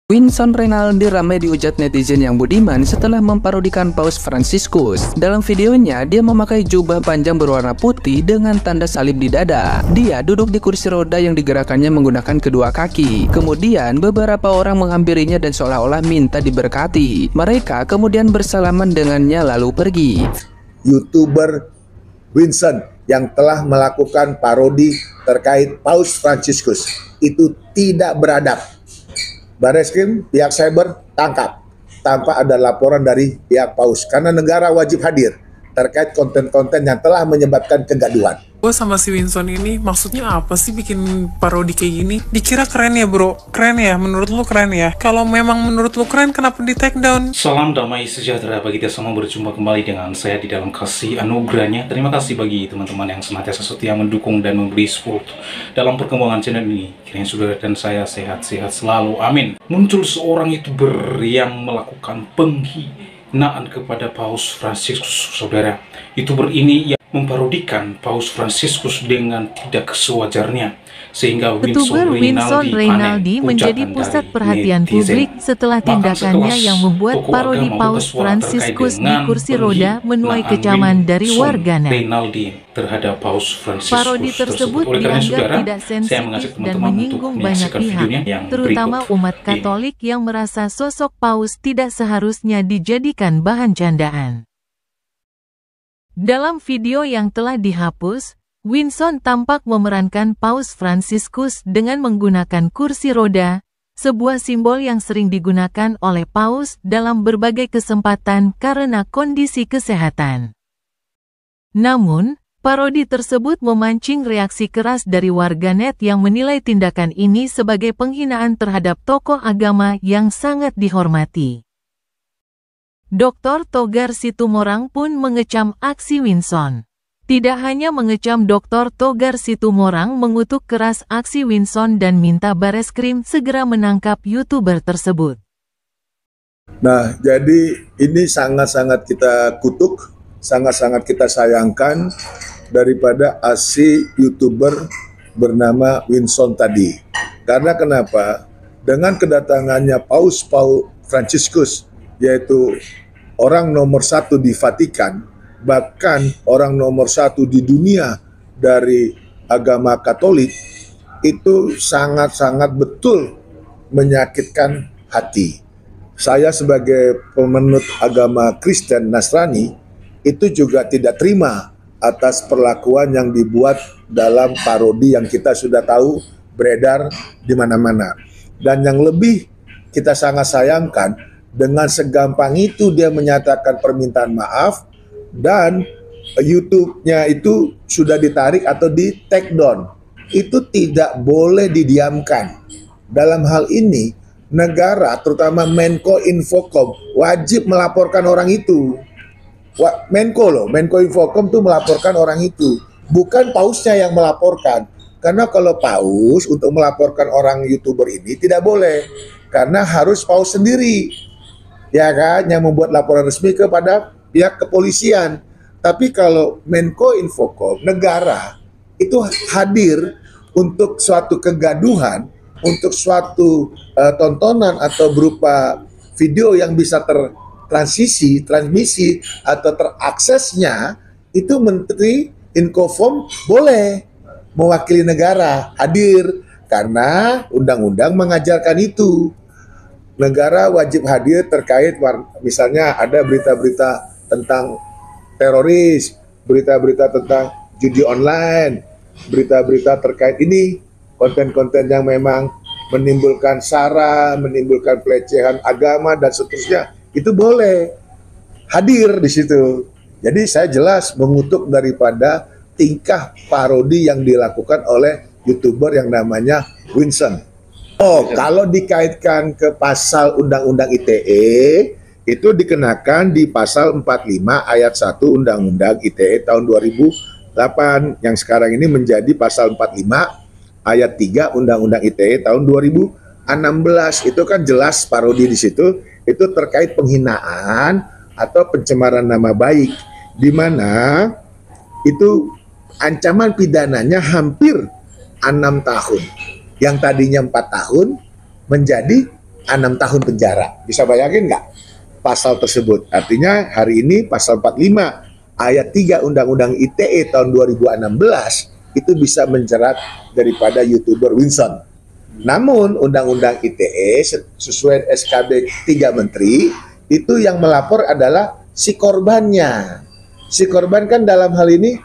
Winston Rinaldi ramai dihujat netizen yang budiman setelah memparodikan Paus Fransiskus. Dalam videonya, dia memakai jubah panjang berwarna putih dengan tanda salib di dada. Dia duduk di kursi roda yang digerakkannya menggunakan kedua kaki. Kemudian, beberapa orang menghampirinya dan seolah-olah minta diberkati. Mereka kemudian bersalaman dengannya lalu pergi. YouTuber Winston yang telah melakukan parodi terkait Paus Fransiskus itu tidak beradab. Bareskrim, pihak cyber tangkap tanpa ada laporan dari pihak Paus karena negara wajib hadir terkait konten-konten yang telah menyebabkan kegaduhan. Gue sama si Winston ini maksudnya apa sih bikin parodi kayak gini? Dikira keren ya bro? Keren ya? Menurut lu keren ya? Kalau memang menurut lu keren, kenapa di take down? Salam damai sejahtera bagi kita semua, berjumpa kembali dengan saya di dalam kasih anugerahnya. Terima kasih bagi teman-teman yang senantiasa setia mendukung dan memberi support dalam perkembangan channel ini. Kiranya saudara dan saya sehat-sehat selalu, amin. Muncul seorang YouTuber yang melakukan penghinaan kepada Paus Fransiskus, saudara. YouTuber ini memparodikan Paus Fransiskus dengan tidak sewajarnya, sehingga YouTuber Winston Rinaldi menjadi pusat perhatian publik setelah tindakannya yang membuat parodi Paus Fransiskus di kursi roda menuai kecaman dari warganet. Terhadap Paus Fransiskus parodi tersebut dianggap tidak sensitif dan menyinggung banyak pihak, terutama umat Katolik yang merasa sosok Paus tidak seharusnya dijadikan bahan candaan. Dalam video yang telah dihapus, Winston tampak memerankan Paus Fransiskus dengan menggunakan kursi roda, sebuah simbol yang sering digunakan oleh Paus dalam berbagai kesempatan karena kondisi kesehatan. Namun, parodi tersebut memancing reaksi keras dari warganet yang menilai tindakan ini sebagai penghinaan terhadap tokoh agama yang sangat dihormati. Dr. Togar Situmorang pun mengecam aksi Winston. Tidak hanya mengecam Dr. Togar Situmorang mengutuk keras aksi Winston dan minta Bareskrim segera menangkap YouTuber tersebut. Nah, jadi ini sangat-sangat kita kutuk, sangat-sangat kita sayangkan daripada aksi YouTuber bernama Winston tadi. Karena kenapa? Dengan kedatangannya Paus Fransiskus, yaitu orang nomor 1 di Vatikan, bahkan orang nomor 1 di dunia dari agama Katolik, itu sangat-sangat betul menyakitkan hati. Saya sebagai pemeluk agama Kristen Nasrani, itu juga tidak terima atas perlakuan yang dibuat dalam parodi yang kita sudah tahu beredar di mana-mana. Dan yang lebih kita sangat sayangkan, dengan segampang itu dia menyatakan permintaan maaf dan YouTube-nya itu sudah ditarik atau di take down. Itu tidak boleh didiamkan. Dalam hal ini negara, terutama Menko Infocom, wajib melaporkan orang itu. Menko Infocom tuh melaporkan orang itu, bukan Pausnya yang melaporkan. Karena kalau Paus untuk melaporkan orang YouTuber ini tidak boleh, karena harus Paus sendiri, ya kan, yang membuat laporan resmi kepada pihak kepolisian. Tapi kalau Menko Infocom, negara itu hadir untuk suatu kegaduhan, untuk suatu tontonan atau berupa video yang bisa transmisi atau teraksesnya, itu Menteri Infocom boleh mewakili negara hadir karena undang-undang mengajarkan itu. Negara wajib hadir terkait misalnya ada berita-berita tentang teroris, berita-berita tentang judi online, berita-berita terkait ini, konten-konten yang memang menimbulkan sara, menimbulkan pelecehan agama dan seterusnya, itu boleh hadir di situ. Jadi saya jelas mengutuk daripada tingkah parodi yang dilakukan oleh YouTuber yang namanya Winston. Kalau dikaitkan ke pasal Undang-Undang ITE, itu dikenakan di pasal 45 ayat 1 Undang-Undang ITE tahun 2008, yang sekarang ini menjadi pasal 45 ayat 3 Undang-Undang ITE tahun 2016. Itu kan jelas parodi di situ, itu terkait penghinaan atau pencemaran nama baik, di mana itu ancaman pidananya hampir 6 tahun. Yang tadinya 4 tahun menjadi 6 tahun penjara. Bisa bayangin nggak pasal tersebut? Artinya hari ini pasal 45 ayat 3 Undang-Undang ITE tahun 2016 itu bisa menjerat daripada YouTuber Winson. Namun Undang-Undang ITE sesuai SKB 3 Menteri itu yang melapor adalah si korbannya. Si korban kan dalam hal ini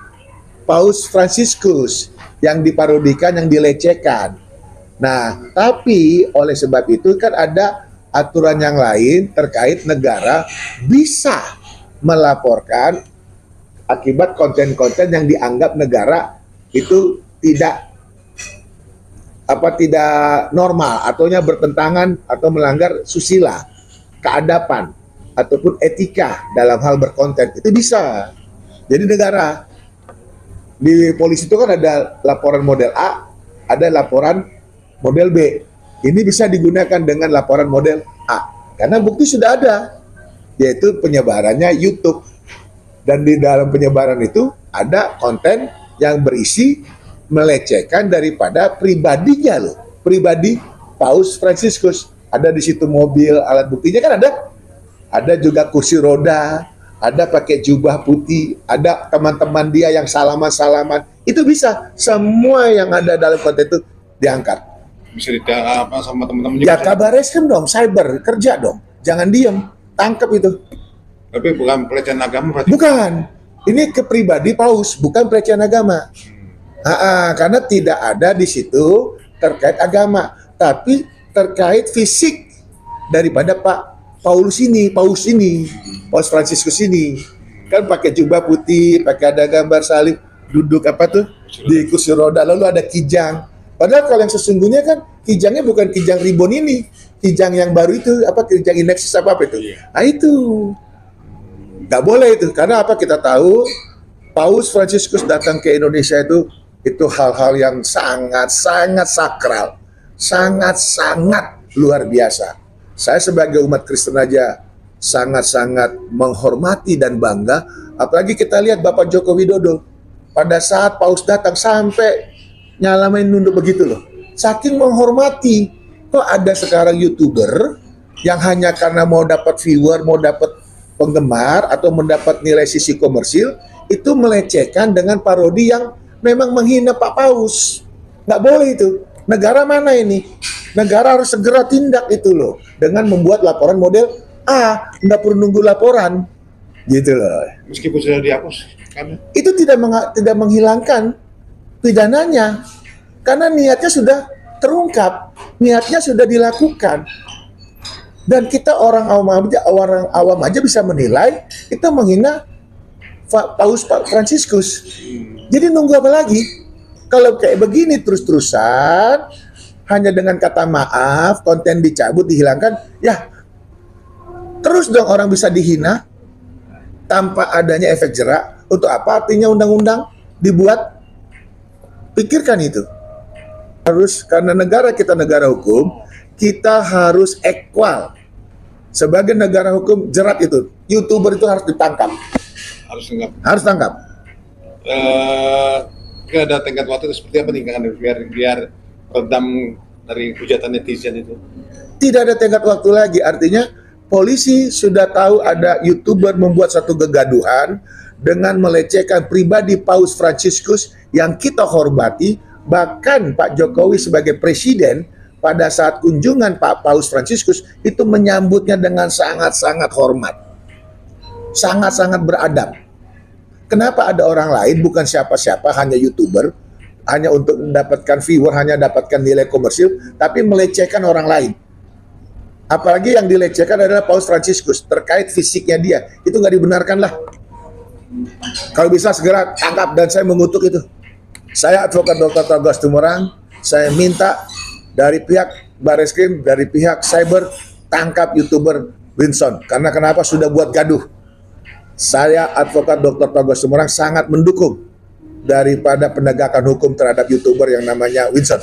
Paus Fransiskus yang diparodikan, yang dilecehkan. Nah, tapi oleh sebab itu kan ada aturan yang lain terkait negara bisa melaporkan akibat konten-konten yang dianggap negara itu tidak normal ataunya bertentangan atau melanggar susila, keadaban ataupun etika dalam hal berkonten. Itu bisa. Jadi negara di polisi itu kan ada laporan model A, ada laporan model B. Ini bisa digunakan dengan laporan model A karena bukti sudah ada, yaitu penyebarannya YouTube. Dan di dalam penyebaran itu ada konten yang berisi melecehkan daripada pribadinya loh, pribadi Paus Fransiskus. Ada di situ mobil, alat buktinya kan ada. Ada juga kursi roda, ada pakai jubah putih, ada teman-teman dia yang salaman-salaman. Itu bisa, semua yang ada dalam konten itu diangkat. Bisa apa sama teman-teman Ya kabar reskrim dong, cyber, kerja dong. Jangan diem, tangkap itu. Tapi bukan pelecehan agama berarti? Bukan, ini ke pribadi Paus, bukan pelecehan agama. Karena tidak ada di situ terkait agama, tapi terkait fisik daripada Paus Fransiskus ini. Kan pakai jubah putih, pakai ada gambar salib, duduk di kursi roda, lalu ada kijang. Padahal kalau yang sesungguhnya kan kijangnya bukan kijang ribon ini, kijang yang baru itu, kijang indeksis apa itu. Nah itu nggak boleh itu, karena kita tahu Paus Fransiskus datang ke Indonesia itu hal-hal yang sangat-sangat sakral, sangat-sangat luar biasa. Saya sebagai umat Kristen aja sangat-sangat menghormati dan bangga, apalagi kita lihat Bapak Joko Widodo pada saat Paus datang sampai nyalamin nunduk begitu loh, saking menghormati. Kok ada sekarang YouTuber yang hanya karena mau dapat viewer, mau dapat penggemar atau mendapat nilai sisi komersil, itu melecehkan dengan parodi yang memang menghina Pak Paus. Nggak boleh itu. Negara mana ini? Negara harus segera tindak itu loh, dengan membuat laporan model A, nggak perlu nunggu laporan, gitu loh. Meskipun sudah dihapus, kan? Itu tidak menghilangkan pidananya, karena niatnya sudah terungkap, niatnya sudah dilakukan. Dan kita orang awam aja bisa menilai itu menghina Paus Fransiskus. Jadi nunggu apa lagi? Kalau kayak begini terus-terusan, hanya dengan kata maaf, konten dicabut, dihilangkan, ya terus dong orang bisa dihina tanpa adanya efek jerak. Untuk apa artinya undang-undang dibuat? Pikirkan itu. Harus, karena negara kita negara hukum, kita harus equal. Sebagai negara hukum, jerat itu. YouTuber itu harus ditangkap. Harus tangkap. Ada tenggat waktu itu seperti apa nih Kang, biar redam dari hujatan netizen itu? Tidak ada tenggat waktu lagi. Artinya polisi sudah tahu ada YouTuber membuat satu kegaduhan dengan melecehkan pribadi Paus Fransiskus yang kita hormati. Bahkan Pak Jokowi sebagai presiden pada saat kunjungan Pak Paus Fransiskus itu menyambutnya dengan sangat-sangat hormat, sangat-sangat beradab. Kenapa ada orang lain, bukan siapa-siapa, hanya YouTuber, hanya untuk mendapatkan viewer, hanya dapatkan nilai komersil, tapi melecehkan orang lain? Apalagi yang dilecehkan adalah Paus Fransiskus, terkait fisiknya dia, itu nggak dibenarkan lah. Kalau bisa segera tangkap, dan saya mengutuk itu. Saya advokat Dr. Togas Tumorang, saya minta dari pihak Barreskrim, dari pihak cyber, tangkap YouTuber Winson. Karena kenapa? Sudah buat gaduh. Saya advokat Dr. Togas Tumorang sangat mendukung daripada penegakan hukum terhadap YouTuber yang namanya Winson.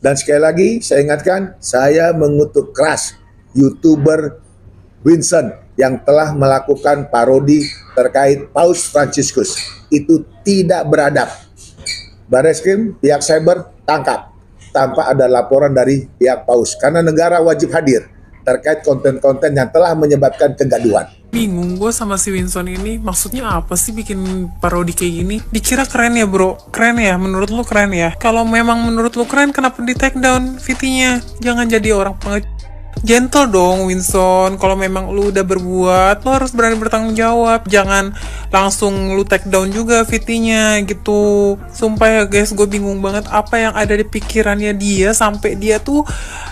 Dan sekali lagi saya ingatkan, saya mengutuk keras YouTuber Winson yang telah melakukan parodi terkait Paus Fransiskus. Itu tidak beradab. Barreskrim, pihak cyber, tangkap. tanpa ada laporan dari pihak paus, karena negara wajib hadir terkait konten-konten yang telah menyebabkan kegaduhan. Bingung gue sama si Winson ini, maksudnya apa sih bikin parodi kayak gini? Dikira keren ya bro? Keren ya? Menurut lu keren ya? Kalau memang menurut lu keren, kenapa di take down VT-nya? Jangan jadi orang gentle dong Winson. Kalau memang lu udah berbuat, lu harus berani bertanggung jawab. Jangan langsung lu take down juga VT-nya gitu. Sumpah ya guys, gue bingung banget apa yang ada di pikirannya dia sampai dia tuh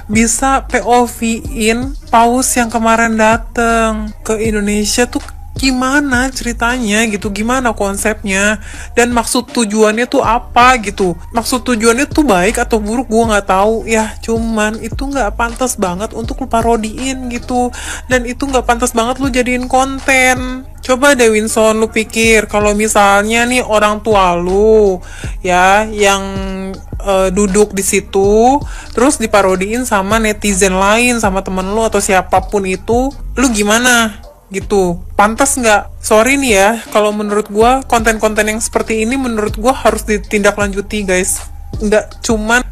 bisa POV-in paus yang kemarin dateng ke Indonesia tuh. Gimana ceritanya gitu, gimana konsepnya, dan maksud tujuannya tuh apa gitu. Maksud tujuannya tuh baik atau buruk gue nggak tahu ya, cuman itu nggak pantas banget untuk lu parodiin gitu, dan itu nggak pantas banget lu jadiin konten. Coba deh Winson, lu pikir kalau misalnya nih orang tua lu ya yang duduk di situ terus diparodiin sama netizen lain, sama temen lu atau siapapun itu, lu gimana gitu? Pantas nggak? Sorry nih ya, kalau menurut gue konten-konten yang seperti ini menurut gue harus ditindaklanjuti guys. Nggak cuman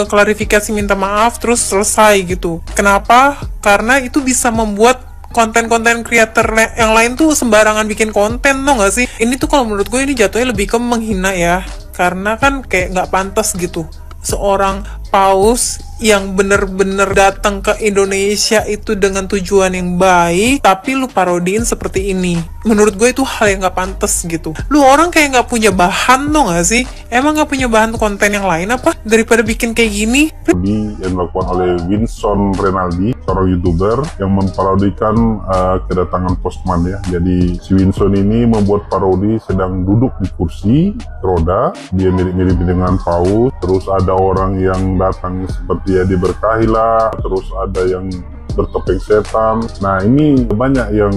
klarifikasi minta maaf terus selesai gitu. Kenapa? Karena itu bisa membuat konten-konten creator yang lain tuh sembarangan bikin konten, tau nggak sih? Ini tuh kalau menurut gue ini jatuhnya lebih ke menghina ya, karena kan kayak nggak pantas gitu seorang paus yang bener-bener datang ke Indonesia itu dengan tujuan yang baik, tapi lu parodiin seperti ini. Menurut gue itu hal yang gak pantas gitu. Lu orang kayak gak punya bahan tuh gak sih? Emang gak punya bahan konten yang lain apa? Daripada bikin kayak gini? Yang dilakukan oleh Winson Renaldi, seorang YouTuber yang memparodikan kedatangan Postman ya. Jadi si Winson ini membuat parodi sedang duduk di kursi roda, dia mirip-mirip dengan paus, terus ada orang yang datang seperti ya diberkahi lah, terus ada yang bertopeng setan. Nah ini banyak yang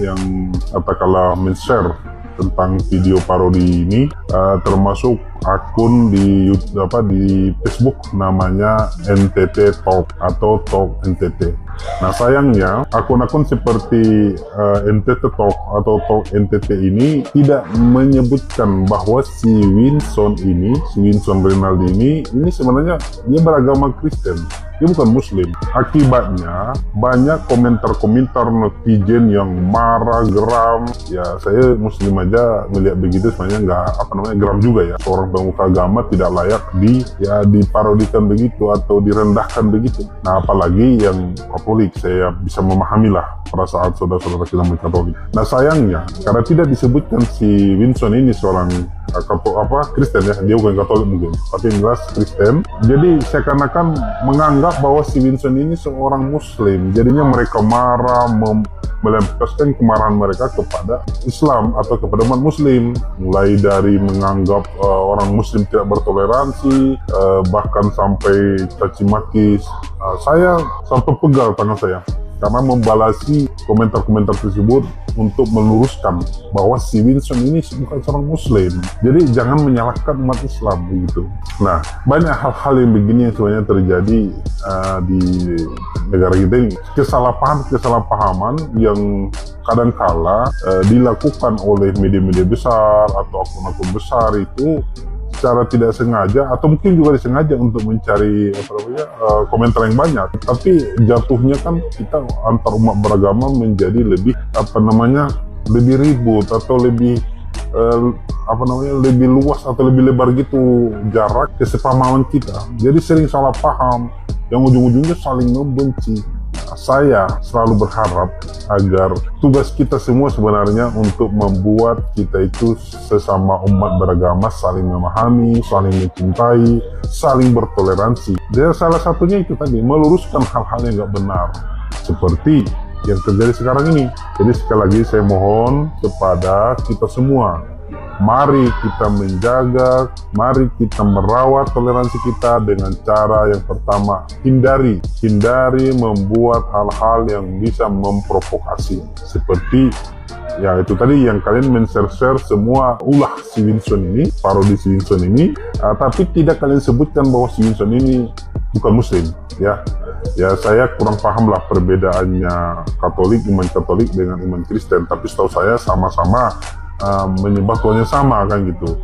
yang katakanlah men-share tentang video parodi ini, termasuk akun di Facebook namanya NTT Talk atau Talk NTT. Nah sayangnya akun-akun seperti NTT Talk atau Talk NTT ini tidak menyebutkan bahwa si Winson Renaldi ini sebenarnya dia beragama Kristen, dia bukan Muslim. Akibatnya banyak komentar-komentar netizen yang marah, geram. Ya saya Muslim aja melihat begitu sebenarnya nggak geram juga ya. Seorang pemuka agama tidak layak diparodikan begitu atau direndahkan begitu. Nah apalagi yang Katolik, saya bisa memahami lah perasaan saudara-saudara kita Katolik. Nah sayangnya karena tidak disebutkan si Winson ini seorang Kristen ya, dia bukan Katolik mungkin, tapi yang jelas Kristen. Jadi seakan-akan menganggap bahwa si Winson ini seorang Muslim. Jadinya mereka marah, melampiaskan kemarahan mereka kepada Islam atau kepada umat Muslim, mulai dari menganggap orang Muslim tidak bertoleransi, bahkan sampai caci maki. Saya sampai pegal tangan saya karena membalasi komentar-komentar tersebut untuk meluruskan bahwa si Winson ini bukan seorang Muslim. Jadi jangan menyalahkan umat Islam begitu. Nah, banyak hal-hal yang begini yang sebenarnya terjadi di negara kita ini. Kesalahpahaman yang kadangkala dilakukan oleh media-media besar atau akun-akun besar itu secara tidak sengaja atau mungkin juga disengaja untuk mencari komentar yang banyak, tapi jatuhnya kan kita antar umat beragama menjadi lebih lebih ribut atau lebih lebih luas atau lebih lebar gitu jarak kesepahaman kita. Jadi sering salah paham yang ujung-ujungnya saling membenci. Saya selalu berharap agar tugas kita semua sebenarnya untuk membuat kita itu sesama umat beragama saling memahami, saling mencintai, saling bertoleransi. Dan salah satunya itu tadi, meluruskan hal-hal yang nggak benar seperti yang terjadi sekarang ini. Jadi sekali lagi saya mohon kepada kita semua, mari kita menjaga, mari kita merawat toleransi kita dengan cara yang pertama, hindari membuat hal-hal yang bisa memprovokasi. Seperti ya itu tadi yang kalian men-share semua ulah si Winson ini, parodi si Winson ini, tapi tidak kalian sebutkan bahwa si Winson ini bukan Muslim, ya. Ya saya kurang paham lah perbedaannya iman Katolik dengan iman Kristen, tapi setahu saya sama-sama menyembah Tuhan yang sama kan gitu.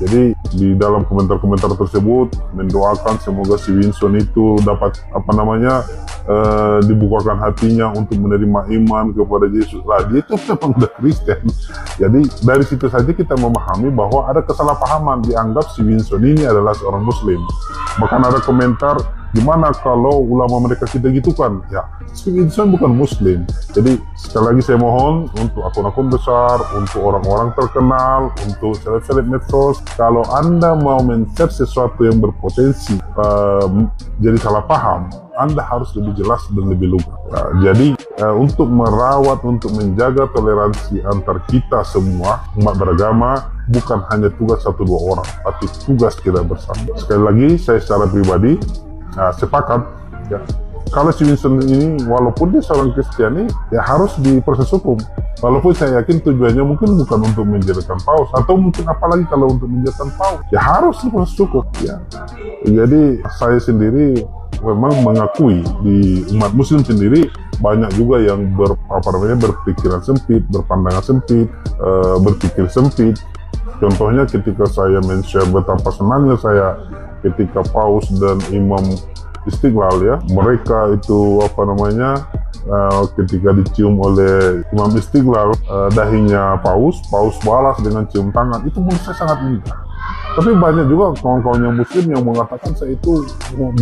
Jadi di dalam komentar-komentar tersebut mendoakan semoga si Winson itu dapat dibukakan hatinya untuk menerima iman kepada Yesus. Lah dia itu memang udah Kristen. Jadi dari situ saja kita memahami bahwa ada kesalahpahaman, dianggap si Winson ini adalah seorang Muslim. Bahkan ada komentar, gimana kalau ulama mereka kita gitu kan? Ya, si Winson bukan Muslim. Jadi sekali lagi saya mohon untuk akun-akun besar, untuk orang-orang terkenal, untuk seleb-seleb medsos, kalau Anda mau men-share sesuatu yang berpotensi jadi salah paham, Anda harus lebih jelas dan lebih lugas. Jadi untuk merawat, untuk menjaga toleransi antar kita semua umat beragama bukan hanya tugas 1-2 orang, tapi tugas kita bersama. Sekali lagi saya secara pribadi sepakat ya, kalau si Winson ini walaupun dia seorang Kristiani ya harus diproses hukum. Walaupun saya yakin tujuannya mungkin bukan untuk menjadikan paus, atau mungkin apalagi kalau untuk menjadikan paus, ya harus diproses hukum ya. Jadi saya sendiri memang mengakui di umat Muslim sendiri banyak juga yang berpikiran sempit, berpandangan sempit, berpikir sempit. Contohnya ketika saya men-share betapa senangnya saya ketika paus dan imam Istiqlal ya, mereka itu ketika dicium oleh imam Istiqlal dahinya paus balas dengan cium tangan, itu menurut saya sangat indah. Tapi banyak juga kawan-kawan yang Muslim yang mengatakan saya itu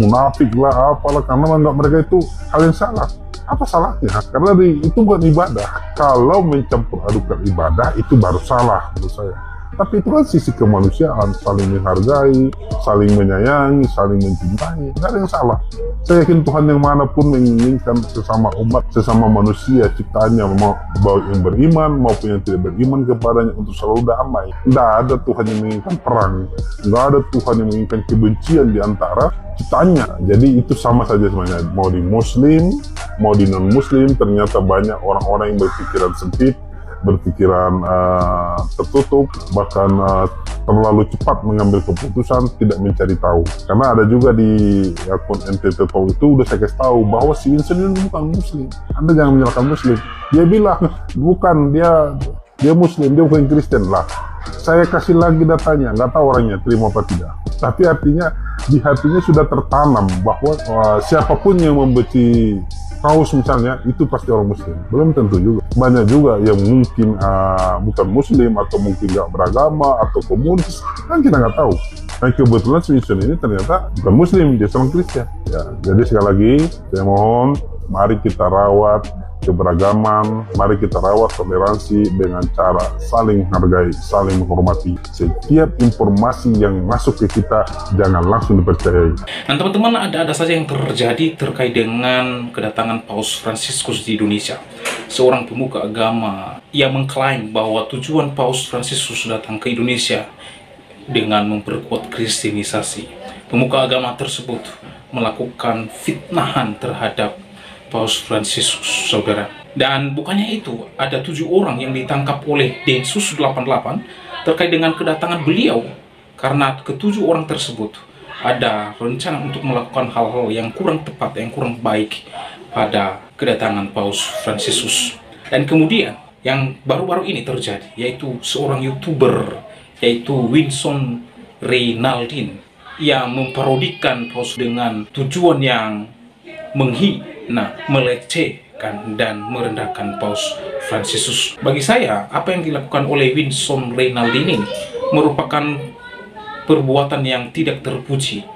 munafik lah apalah, karena menganggap mereka itu hal yang salah. Apa salahnya? Karena itu bukan ibadah. Kalau mencampur adukan ibadah itu baru salah menurut saya. Tapi itu kan sisi kemanusiaan, saling menghargai, saling menyayangi, saling mencintai, nggak ada yang salah. Saya yakin Tuhan yang manapun menginginkan sesama umat, sesama manusia ciptaannya, baik yang beriman maupun yang tidak beriman kepadanya untuk selalu damai. Nggak ada Tuhan yang menginginkan perang, nggak ada Tuhan yang menginginkan kebencian di antara ciptaannya. Jadi itu sama saja sebenarnya, mau di Muslim, mau di non-Muslim, ternyata banyak orang-orang yang berpikiran sempit, berpikiran tertutup, bahkan terlalu cepat mengambil keputusan, tidak mencari tahu. Karena ada juga di akun NTT Talk itu udah saya kasih tahu bahwa si Winson ini bukan Muslim. Anda jangan menyalahkan Muslim. Dia bilang bukan, dia Muslim, dia bukan Kristen lah. Saya kasih lagi datanya, nggak tahu orangnya terima apa tidak. Tapi artinya di hatinya sudah tertanam bahwa siapapun yang membenci paus misalnya itu pasti orang Muslim. Belum tentu juga. Banyak juga yang mungkin bukan Muslim, atau mungkin nggak beragama, atau komunis, kan kita nggak tahu. Dan kebetulan si Winson ini ternyata bukan Muslim, dia seorang Kristen. Ya, jadi sekali lagi saya mohon, mari kita rawat keberagaman, mari kita rawat toleransi dengan cara saling menghargai, saling menghormati. Setiap informasi yang masuk ke kita jangan langsung dipercayai. Nah teman-teman, ada saja yang terjadi terkait dengan kedatangan Paus Fransiskus di Indonesia. Seorang pemuka agama yang mengklaim bahwa tujuan Paus Fransiskus datang ke Indonesia dengan memperkuat kristenisasi. Pemuka agama tersebut melakukan fitnahan terhadap Paus Fransiskus, saudara. Dan bukannya itu, ada 7 orang yang ditangkap oleh Densus 88 terkait dengan kedatangan beliau. Karena ke-7 orang tersebut ada rencana untuk melakukan hal-hal yang kurang tepat, yang kurang baik pada kedatangan Paus Fransiskus. Dan kemudian yang baru-baru ini terjadi, yaitu seorang YouTuber, yaitu Winson Reynaldin, yang memparodikan Paus dengan tujuan yang melecehkan dan merendahkan Paus Fransiskus. Bagi saya, apa yang dilakukan oleh Winson Reynaldin ini merupakan perbuatan yang tidak terpuji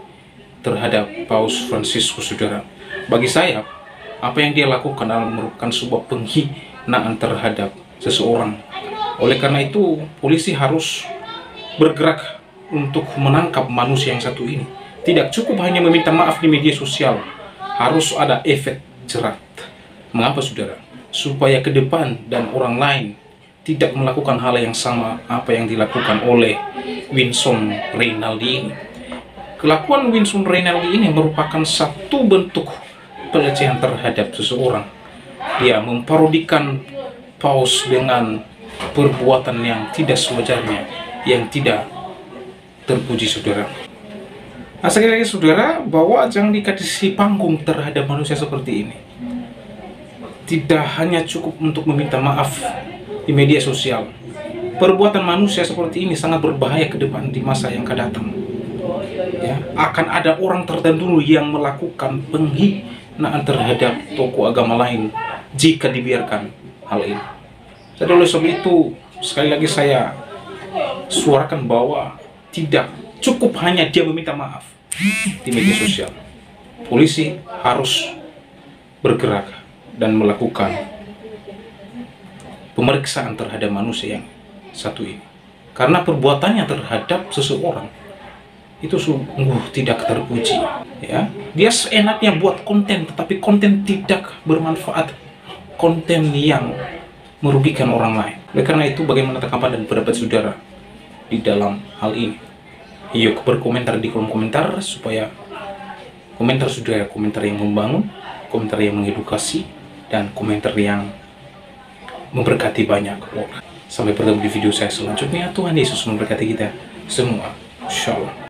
terhadap Paus Fransiskus, saudara. Bagi saya, apa yang dia lakukan adalah merupakan sebuah penghinaan terhadap seseorang. Oleh karena itu, polisi harus bergerak untuk menangkap manusia yang satu ini. Tidak cukup hanya meminta maaf di media sosial, harus ada efek jerat. Mengapa, saudara? Supaya ke depan dan orang lain tidak melakukan hal yang sama apa yang dilakukan oleh Winson Reynaldin ini. Kelakuan Winson Reynaldin ini merupakan satu bentuk pelecehan terhadap seseorang. Dia memparodikan Paus dengan perbuatan yang tidak sewajarnya, yang tidak terpuji, saudara. Nah, sekali lagi, saudara, bahwa jangan dikasih panggung terhadap manusia seperti ini. Tidak hanya cukup untuk meminta maaf di media sosial, perbuatan manusia seperti ini sangat berbahaya ke depan di masa yang akan datang. Ya, akan ada orang tertentu yang melakukan penghinaan terhadap tokoh agama lain jika dibiarkan hal ini. Jadi oleh sebab itu, sekali lagi saya suarakan bahwa tidak cukup hanya dia meminta maaf di media sosial. Polisi harus bergerak dan melakukan pemeriksaan terhadap manusia yang satu ini. Karena perbuatannya terhadap seseorang itu sungguh tidak terpuji. Ya, dia seenaknya buat konten, tetapi konten tidak bermanfaat, konten yang merugikan orang lain. Oleh karena itu, bagaimana tanggapan dan pendapat saudara di dalam hal ini? Yuk berkomentar di kolom komentar, supaya komentar saudara komentar yang membangun, komentar yang mengedukasi, dan komentar yang memberkati banyak orang. Sampai bertemu di video saya selanjutnya. Tuhan Yesus memberkati kita semua. Shalom.